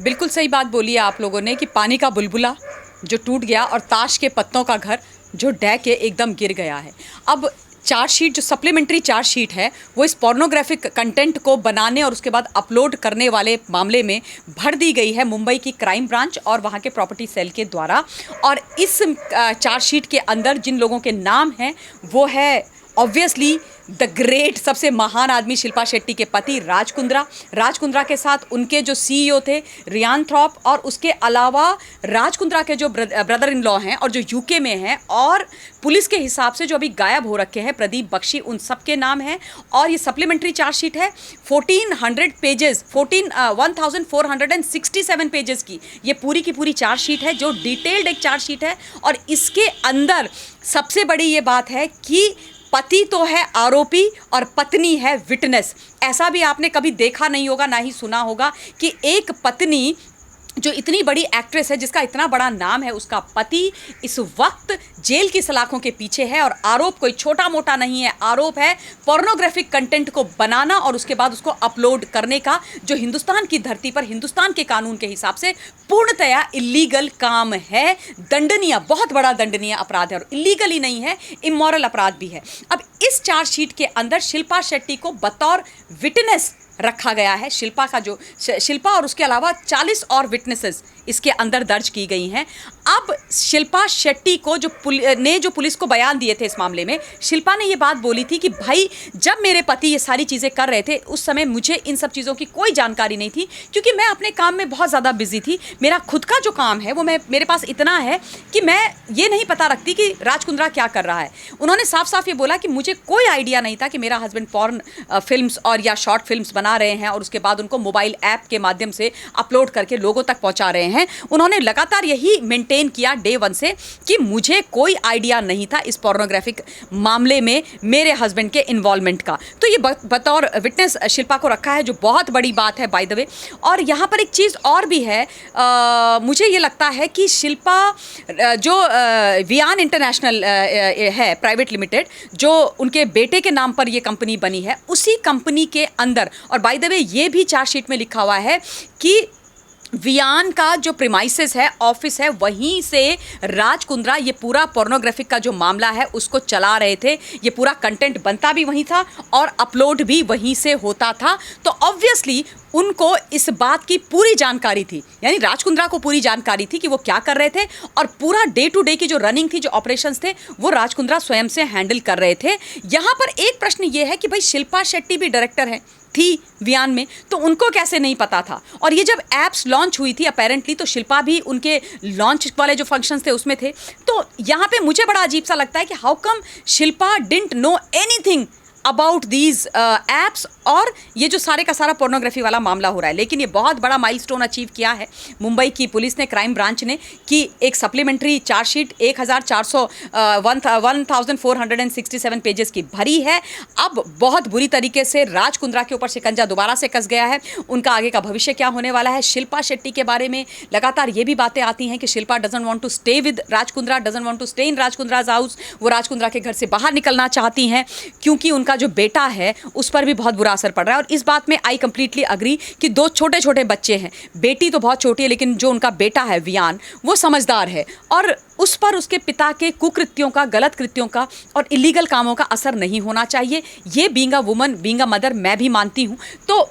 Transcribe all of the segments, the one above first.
बिल्कुल सही बात बोली है आप लोगों ने कि पानी का बुलबुला जो टूट गया और ताश के पत्तों का घर जो ढह के एकदम गिर गया है। अब चार्जशीट जो सप्लीमेंट्री चार्जशीट है वो इस पोर्नोग्राफिक कंटेंट को बनाने और उसके बाद अपलोड करने वाले मामले में भर दी गई है मुंबई की क्राइम ब्रांच और वहाँ के प्रॉपर्टी सेल के द्वारा। और इस चार्जशीट के अंदर जिन लोगों के नाम हैं वो है ऑब्वियसली द ग्रेट, सबसे महान आदमी शिल्पा शेट्टी के पति राज कुंद्रा के साथ उनके जो सीईओ थे रियान थ्रॉप, और उसके अलावा राज कुंद्रा के जो ब्रदर इन लॉ हैं और जो यूके में हैं, और पुलिस के हिसाब से जो अभी गायब हो रखे हैं प्रदीप बख्शी, उन सब के नाम हैं। और ये सप्लीमेंट्री चार्जशीट है 1400 पेजेस 1467 पेजेस की ये पूरी की पूरी चार्जशीट है जो डिटेल्ड एक चार्जशीट है। और इसके अंदर सबसे बड़ी ये बात है कि पति तो है आरोपी और पत्नी है विटनेस। ऐसा भी आपने कभी देखा नहीं होगा, ना ही सुना होगा कि एक पत्नी जो इतनी बड़ी एक्ट्रेस है जिसका इतना बड़ा नाम है, उसका पति इस वक्त जेल की सलाखों के पीछे है। और आरोप कोई छोटा मोटा नहीं है, आरोप है पोर्नोग्राफिक कंटेंट को बनाना और उसके बाद उसको अपलोड करने का, जो हिंदुस्तान की धरती पर हिंदुस्तान के कानून के हिसाब से पूर्णतया इलीगल काम है, दंडनीय, बहुत बड़ा दंडनीय अपराध है। और इलीगल ही नहीं है, इमोरल अपराध भी है। अब इस चार्जशीट के अंदर शिल्पा शेट्टी को बतौर विटनेस रखा गया है। शिल्पा और उसके अलावा 40 और विटनेसेस इसके अंदर दर्ज की गई हैं। अब शिल्पा शेट्टी को जो पुलिस को बयान दिए थे इस मामले में, शिल्पा ने ये बात बोली थी कि भाई जब मेरे पति ये सारी चीज़ें कर रहे थे उस समय मुझे इन सब चीज़ों की कोई जानकारी नहीं थी, क्योंकि मैं अपने काम में बहुत ज़्यादा बिजी थी। मेरा खुद का जो काम है वो मेरे पास इतना है कि मैं ये नहीं पता रखती कि राज कुंद्रा क्या कर रहा है। उन्होंने साफ साफ ये बोला कि मुझे कोई आइडिया नहीं था कि मेरा हस्बैंड पॉर्न फिल्म्स और या शॉर्ट फिल्म्स बना रहे हैं और उसके बाद उनको मोबाइल ऐप के माध्यम से अपलोड करके लोगों तक पहुंचा रहे हैं। उन्होंने लगातार यही मेंटेन किया डे वन से कि मुझे कोई आइडिया नहीं था इस पोर्नोग्राफिक मामले में मेरे हस्बैंड के इन्वॉल्वमेंट का। तो ये बतौर विटनेस शिल्पा को रखा है, जो बहुत बड़ी बात है बाय द वे। और यहाँ पर एक चीज़ और भी है, मुझे ये लगता है कि शिल्पा जो वियान इंटरनेशनल है प्राइवेट लिमिटेड, जो उनके बेटे के नाम पर ये कंपनी बनी है, उसी कंपनी के अंदर, और बाय द वे ये भी चार्जशीट में लिखा हुआ है कि वियान का जो प्रीमाइसेस है, ऑफिस है, वहीं से राज कुंद्रा ये पूरा पोर्नोग्राफिक का जो मामला है उसको चला रहे थे। ये पूरा कंटेंट बनता भी वहीं था और अपलोड भी वहीं से होता था। तो ऑब्वियसली उनको इस बात की पूरी जानकारी थी, यानी राज कुंद्रा को पूरी जानकारी थी कि वो क्या कर रहे थे, और पूरा डे टू डे की जो रनिंग थी, जो ऑपरेशंस थे, वो राज कुंद्रा स्वयं से हैंडल कर रहे थे। यहाँ पर एक प्रश्न ये है कि भाई शिल्पा शेट्टी भी डायरेक्टर थी वियान में, तो उनको कैसे नहीं पता था। और ये जब एप्स लॉन्च हुई थी अपेरेंटली, तो शिल्पा भी उनके लॉन्च वाले जो फंक्शंस थे उसमें थे। तो यहाँ पे मुझे बड़ा अजीब सा लगता है कि how come Shilpa didn't know anything about these apps, और ये जो सारे का सारा पोर्नोग्राफी वाला मामला हो रहा है। लेकिन ये बहुत बड़ा माइलस्टोन अचीव किया है मुंबई की पुलिस ने, क्राइम ब्रांच ने, कि एक सप्लीमेंट्री चार्जशीट 1467 पेजेस की भरी है। अब बहुत बुरी तरीके से राज कुंद्रा के ऊपर शिकंजा दोबारा से कस गया है। उनका आगे का भविष्य क्या होने वाला है। शिल्पा शेट्टी के बारे में लगातार ये भी बातें आती हैं कि Shilpa doesn't want to stay with Raj Kundra, doesn't want to stay in Raj Kundra's house. वो राज कुंद्रा के घर से बाहर निकलना चाहती हैं क्योंकि उनका जो बेटा है उस पर भी बहुत बुरा असर पड़ रहा है। और इस बात में आई कंप्लीटली अग्री कि दो छोटे छोटे बच्चे हैं, बेटी तो बहुत छोटी है लेकिन जो उनका बेटा है वियान, वो समझदार है और उस पर उसके पिता के कुकृत्यों का, गलत कृत्यों का और इलीगल कामों का असर नहीं होना चाहिए। ये being a woman, being a mother, मैं भी मानती हूँ। तो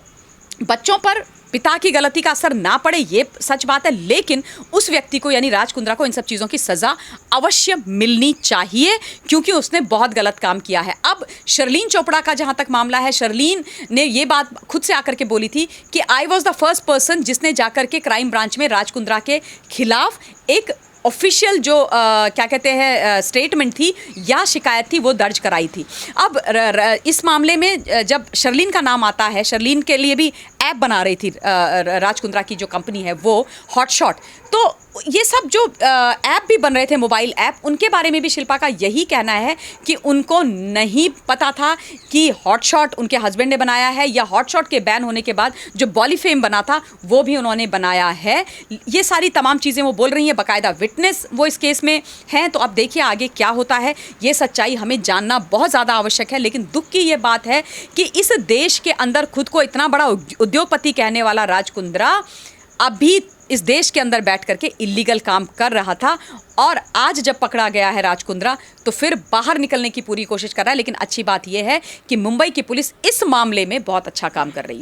बच्चों पर पिता की गलती का असर ना पड़े, ये सच बात है, लेकिन उस व्यक्ति को यानी राज कुंद्रा को इन सब चीज़ों की सज़ा अवश्य मिलनी चाहिए क्योंकि उसने बहुत गलत काम किया है। अब शर्लीन चोपड़ा का जहाँ तक मामला है, शर्लीन ने ये बात खुद से आकर के बोली थी कि I was the first person जिसने जाकर के क्राइम ब्रांच में राज कुंद्रा के खिलाफ एक ऑफिशियल जो क्या कहते हैं स्टेटमेंट थी या शिकायत थी वो दर्ज कराई थी। अब इस मामले में जब शर्लीन का नाम आता है, शर्लीन के लिए भी ऐप बना रही थी राज कुंद्रा की जो कंपनी है वो हॉटशॉट, तो ये सब जो ऐप भी बन रहे थे, मोबाइल ऐप, उनके बारे में भी शिल्पा का यही कहना है कि उनको नहीं पता था कि हॉटशॉट उनके हस्बैंड ने बनाया है या हॉटशॉट के बैन होने के बाद जो बॉलीफेम बना था वो भी उन्होंने बनाया है। ये सारी तमाम चीज़ें वो बोल रही हैं, बाकायदा विटनेस वो इस केस में हैं। तो अब देखिए आगे क्या होता है, ये सच्चाई हमें जानना बहुत ज़्यादा आवश्यक है। लेकिन दुख की ये बात है कि इस देश के अंदर खुद को इतना बड़ा उद्योगपति कहने वाला राज कुंद्रा अभी इस देश के अंदर बैठ करके इलीगल काम कर रहा था और आज जब पकड़ा गया है राज कुंद्रा तो फिर बाहर निकलने की पूरी कोशिश कर रहा है। लेकिन अच्छी बात यह है कि मुंबई की पुलिस इस मामले में बहुत अच्छा काम कर रही है।